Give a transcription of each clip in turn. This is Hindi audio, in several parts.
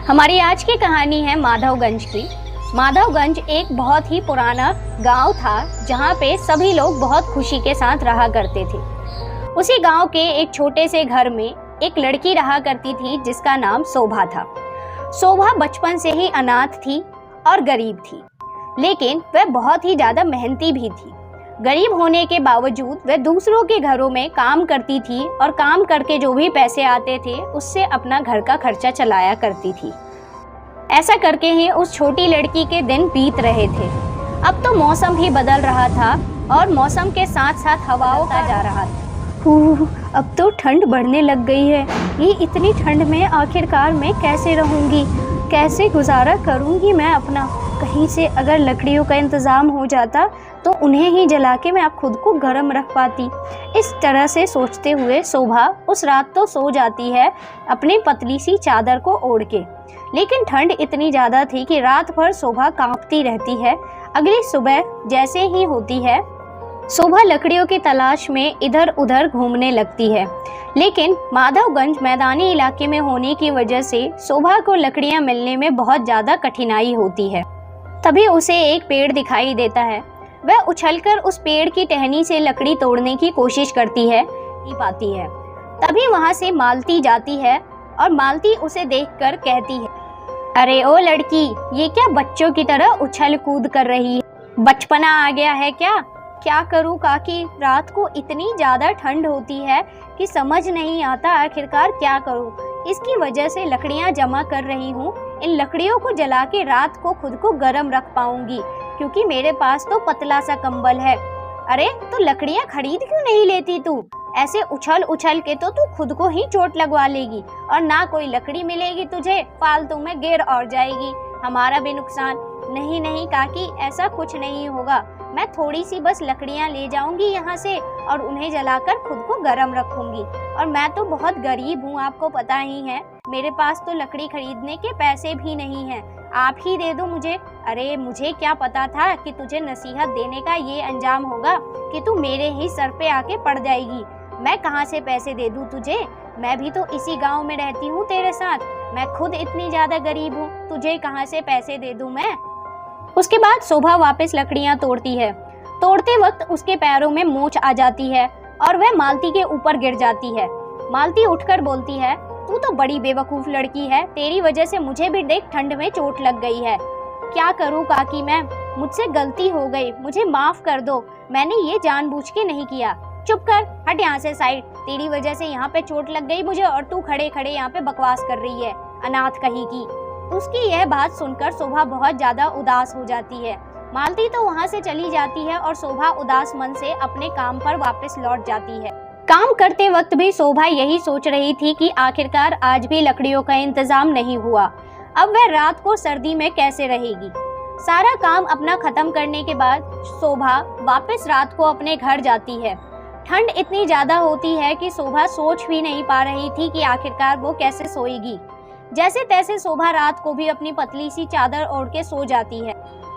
हमारी आज की कहानी है माधवगंज की। माधवगंज एक बहुत ही पुराना गांव था जहां पे सभी लोग बहुत खुशी के साथ रहा करते थे। उसी गांव के एक छोटे से घर में एक लड़की रहा करती थी जिसका नाम शोभा था। शोभा बचपन से ही अनाथ थी और गरीब थी, लेकिन वह बहुत ही ज़्यादा मेहनती भी थी। गरीब होने के बावजूद वह दूसरों के घरों में काम करती थी और काम करके जो भी पैसे आते थे उससे अपना घर का खर्चा चलाया करती थी। ऐसा करके ही उस छोटी लड़की के दिन बीत रहे थे। अब तो मौसम भी बदल रहा था और मौसम के साथ साथ हवाओं का जा रहा था। अब तो ठंड बढ़ने लग गई है। ये इतनी ठंड में आखिरकार मैं कैसे रहूँगी, कैसे गुजारा करूँगी मैं अपना। कहीं से अगर लकड़ियों का इंतज़ाम हो जाता तो उन्हें ही जला के मैं अब खुद को गर्म रख पाती। इस तरह से सोचते हुए शोभा उस रात तो सो जाती है अपनी पतली सी चादर को ओढ़ के, लेकिन ठंड इतनी ज़्यादा थी कि रात भर शोभा कांपती रहती है। अगली सुबह जैसे ही होती है, शोभा लकड़ियों की तलाश में इधर उधर घूमने लगती है, लेकिन माधवगंज मैदानी इलाके में होने की वजह से शोभा को लकड़ियां मिलने में बहुत ज़्यादा कठिनाई होती है। तभी उसे एक पेड़ दिखाई देता है। वह उछलकर उस पेड़ की टहनी से लकड़ी तोड़ने की कोशिश करती है, नहीं पाती है। तभी वहां से मालती जाती है और मालती उसे देखकर कहती है, अरे ओ लड़की, ये क्या बच्चों की तरह उछल कूद कर रही है? बचपना आ गया है क्या? क्या करूं काकी, रात को इतनी ज़्यादा ठंड होती है कि समझ नहीं आता आखिरकार क्या करूं। इसकी वजह से लकड़ियां जमा कर रही हूं। इन लकड़ियों को जला के रात को खुद को गर्म रख पाऊंगी, क्योंकि मेरे पास तो पतला सा कंबल है। अरे तो लकड़ियां खरीद क्यों नहीं लेती तू? ऐसे उछल उछल के तो तू खुद को ही चोट लगवा लेगी और ना कोई लकड़ी मिलेगी तुझे, फालतू में गिर और जाएगी, हमारा भी नुकसान। नहीं नहीं काकी, ऐसा कुछ नहीं होगा। मैं थोड़ी सी बस लकड़ियां ले जाऊंगी यहाँ से और उन्हें जलाकर खुद को गर्म रखूंगी। और मैं तो बहुत गरीब हूँ, आपको पता ही है। मेरे पास तो लकड़ी खरीदने के पैसे भी नहीं हैं। आप ही दे दो मुझे। अरे मुझे क्या पता था कि तुझे नसीहत देने का ये अंजाम होगा कि तू मेरे ही सर पे आके पड़ जाएगी। मैं कहाँ से पैसे दे दूँ तुझे? मैं भी तो इसी गाँव में रहती हूँ तेरे साथ। मैं खुद इतनी ज़्यादा गरीब हूँ, तुझे कहाँ से पैसे दे दूँ मैं? उसके बाद शोभा वापस लकड़ियां तोड़ती है। तोड़ते वक्त उसके पैरों में मोच आ जाती है और वह मालती के ऊपर गिर जाती है। मालती उठकर बोलती है, तू तो बड़ी बेवकूफ लड़की है, तेरी वजह से मुझे भी देख ठंड में चोट लग गई है। क्या करूं काकी मैं? मुझसे गलती हो गई, मुझे माफ कर दो। मैंने ये जानबूझ के नहीं किया। चुप कर, हट यहाँ से साइड। तेरी वजह से यहाँ पे चोट लग गई मुझे और तू खड़े खड़े यहाँ पे बकवास कर रही है, अनाथ कहीं की। उसकी यह बात सुनकर शोभा बहुत ज्यादा उदास हो जाती है। मालती तो वहाँ से चली जाती है और शोभा उदास मन से अपने काम पर वापस लौट जाती है। काम करते वक्त भी शोभा यही सोच रही थी कि आखिरकार आज भी लकड़ियों का इंतजाम नहीं हुआ। अब वह रात को सर्दी में कैसे रहेगी? सारा काम अपना खत्म करने के बाद शोभा वापस रात को अपने घर जाती है। ठंड इतनी ज्यादा होती है कि शोभा सोच भी नहीं पा रही थी कि आखिरकार वो कैसे सोएगी। जैसे तैसे शोभा रात को भी अपनी पतली सी चादर ओढ़ के सो जाती है।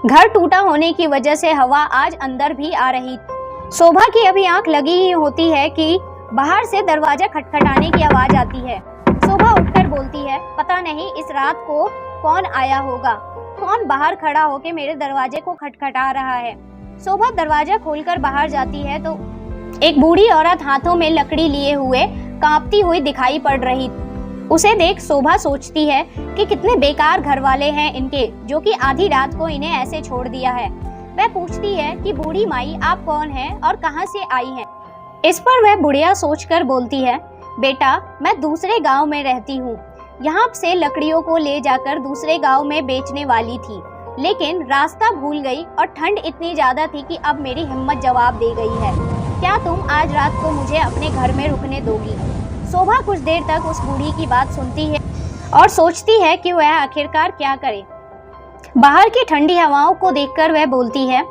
घर टूटा होने की वजह से हवा आज अंदर भी आ रही थी। शोभा की अभी आंख लगी ही होती है कि बाहर से दरवाजा खटखटाने की आवाज आती है। शोभा उठकर बोलती है, पता नहीं इस रात को कौन आया होगा, कौन बाहर खड़ा होके मेरे दरवाजे को खटखटा रहा है। शोभा दरवाजा खोलकर बाहर जाती है तो एक बूढ़ी औरत हाथों में लकड़ी लिए हुए कांपती हुई दिखाई पड़ रही। उसे देख शोभा सोचती है कि कितने बेकार घर वाले हैं इनके, जो कि आधी रात को इन्हें ऐसे छोड़ दिया है। वह पूछती है कि बूढ़ी माई आप कौन हैं और कहां से आई हैं? इस पर वह बुढ़िया सोचकर बोलती है, बेटा मैं दूसरे गांव में रहती हूँ। यहाँ से लकड़ियों को ले जाकर दूसरे गांव में बेचने वाली थी, लेकिन रास्ता भूल गई और ठंड इतनी ज्यादा थी कि अब मेरी हिम्मत जवाब दे गई है। क्या तुम आज रात को मुझे अपने घर में रुकने दोगी? शोभा कुछ देर तक उस बूढ़ी की बात सुनती है और सोचती है कि वह आखिरकार क्या करे। बाहर की ठंडी हवाओं को देखकर वह बोलती है,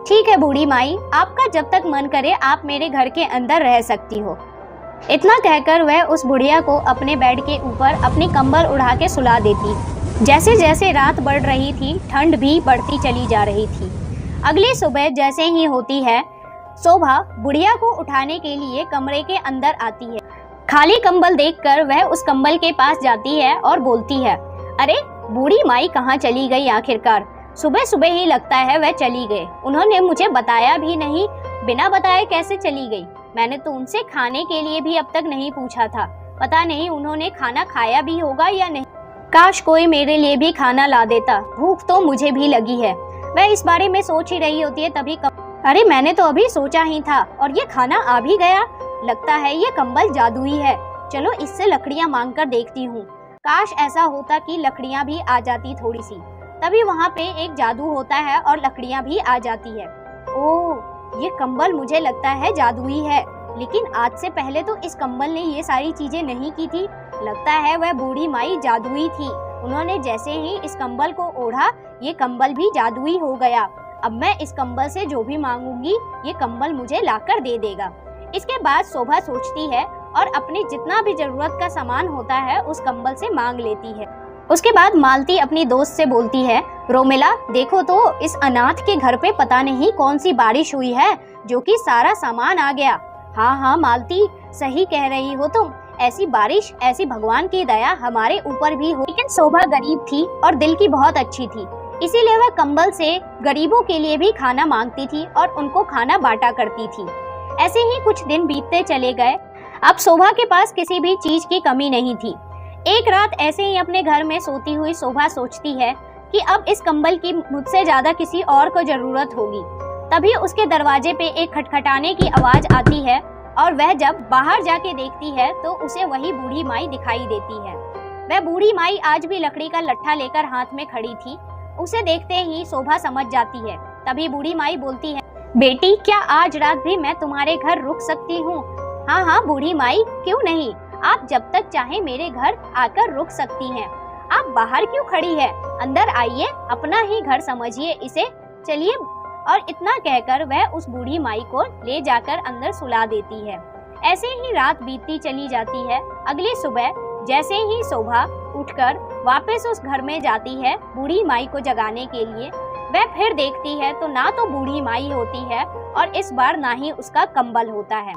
ठीक है बूढ़ी माई, आपका जब तक मन करे आप मेरे घर के अंदर रह सकती हो। इतना कहकर वह उस बुढ़िया को अपने बेड के ऊपर अपनी कंबल उड़ा के सुला देती। जैसे जैसे रात बढ़ रही थी, ठंड भी बढ़ती चली जा रही थी। अगली सुबह जैसे ही होती है, शोभा बुढ़िया को उठाने के लिए कमरे के अंदर आती है। खाली कंबल देखकर वह उस कंबल के पास जाती है और बोलती है, अरे बूढ़ी माई कहाँ चली गई आखिरकार? सुबह सुबह ही लगता है वह चली गई। उन्होंने मुझे बताया भी नहीं, बिना बताए कैसे चली गई? मैंने तो उनसे खाने के लिए भी अब तक नहीं पूछा था। पता नहीं उन्होंने खाना खाया भी होगा या नहीं। काश कोई मेरे लिए भी खाना ला देता, भूख तो मुझे भी लगी है। वह इस बारे में सोच ही रही होती है तभी अरे मैंने तो अभी सोचा ही था और ये खाना आ भी गया। लगता है ये कंबल जादुई है। चलो इससे लकड़ियां मांग कर देखती हूँ। काश ऐसा होता कि लकड़ियां भी आ जाती थोड़ी सी। तभी वहाँ पे एक जादू होता है और लकड़ियां भी आ जाती है। ओह, ये कंबल मुझे लगता है जादुई है, लेकिन आज से पहले तो इस कंबल ने ये सारी चीजें नहीं की थी। लगता है वह बूढ़ी माई जादुई थी। उन्होंने जैसे ही इस कंबल को ओढ़ा, ये कंबल भी जादुई हो गया। अब मैं इस कंबल से जो भी मांगूंगी, ये कंबल मुझे लाकर दे देगा। इसके बाद शोभा सोचती है और अपनी जितना भी जरूरत का सामान होता है उस कंबल से मांग लेती है। उसके बाद मालती अपनी दोस्त से बोलती है, रोमिला देखो तो इस अनाथ के घर पे पता नहीं कौन सी बारिश हुई है जो कि सारा सामान आ गया। हाँ हाँ मालती, सही कह रही हो तुम। ऐसी बारिश, ऐसी भगवान की दया हमारे ऊपर भी हो। लेकिन शोभा गरीब थी और दिल की बहुत अच्छी थी, इसीलिए वह कंबल से गरीबों के लिए भी खाना मांगती थी और उनको खाना बांटा करती थी। ऐसे ही कुछ दिन बीतते चले गए। अब शोभा के पास किसी भी चीज की कमी नहीं थी। एक रात ऐसे ही अपने घर में सोती हुई शोभा सोचती है कि अब इस कंबल की मुझसे ज्यादा किसी और को जरूरत होगी। तभी उसके दरवाजे पे एक खटखटाने की आवाज आती है और वह जब बाहर जाके देखती है तो उसे वही बूढ़ी माई दिखाई देती है। वह बूढ़ी माई आज भी लकड़ी का लट्ठा लेकर हाथ में खड़ी थी। उसे देखते ही शोभा समझ जाती है। तभी बूढ़ी माई बोलती है, बेटी क्या आज रात भी मैं तुम्हारे घर रुक सकती हूँ? हाँ हाँ बूढ़ी माई, क्यों नहीं, आप जब तक चाहे मेरे घर आकर रुक सकती हैं। आप बाहर क्यों खड़ी है? अंदर आइए, अपना ही घर समझिए इसे। चलिए। और इतना कहकर वह उस बूढ़ी माई को ले जाकर अंदर सुला देती है। ऐसे ही रात बीतती चली जाती है। अगली सुबह जैसे ही शोभा उठकर वापस उस घर में जाती है बूढ़ी माई को जगाने के लिए, वह फिर देखती है तो ना तो बूढ़ी माई होती है और इस बार ना ही उसका कंबल होता है।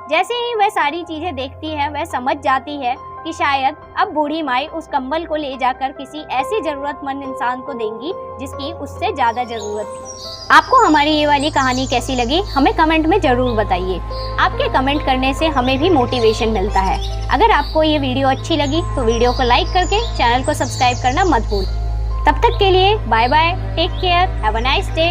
जैसे ही वह सारी चीजें देखती है वह समझ जाती है कि शायद अब बूढ़ी माई उस कंबल को ले जाकर किसी ऐसी जरूरतमंद इंसान को देंगी जिसकी उससे ज्यादा जरूरत थी। आपको हमारी ये वाली कहानी कैसी लगी हमें कमेंट में जरूर बताइए। आपके कमेंट करने से हमें भी मोटिवेशन मिलता है। अगर आपको ये वीडियो अच्छी लगी तो वीडियो को लाइक करके चैनल को सब्सक्राइब करना मत भूल। तब तक के लिए bye bye, take care, have a nice day.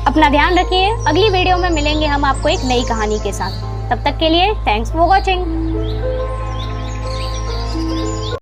अपना ध्यान रखिए। अगली वीडियो में मिलेंगे हम आपको एक नई कहानी के साथ। तब तक के लिए थैंक्स फॉर वॉचिंग।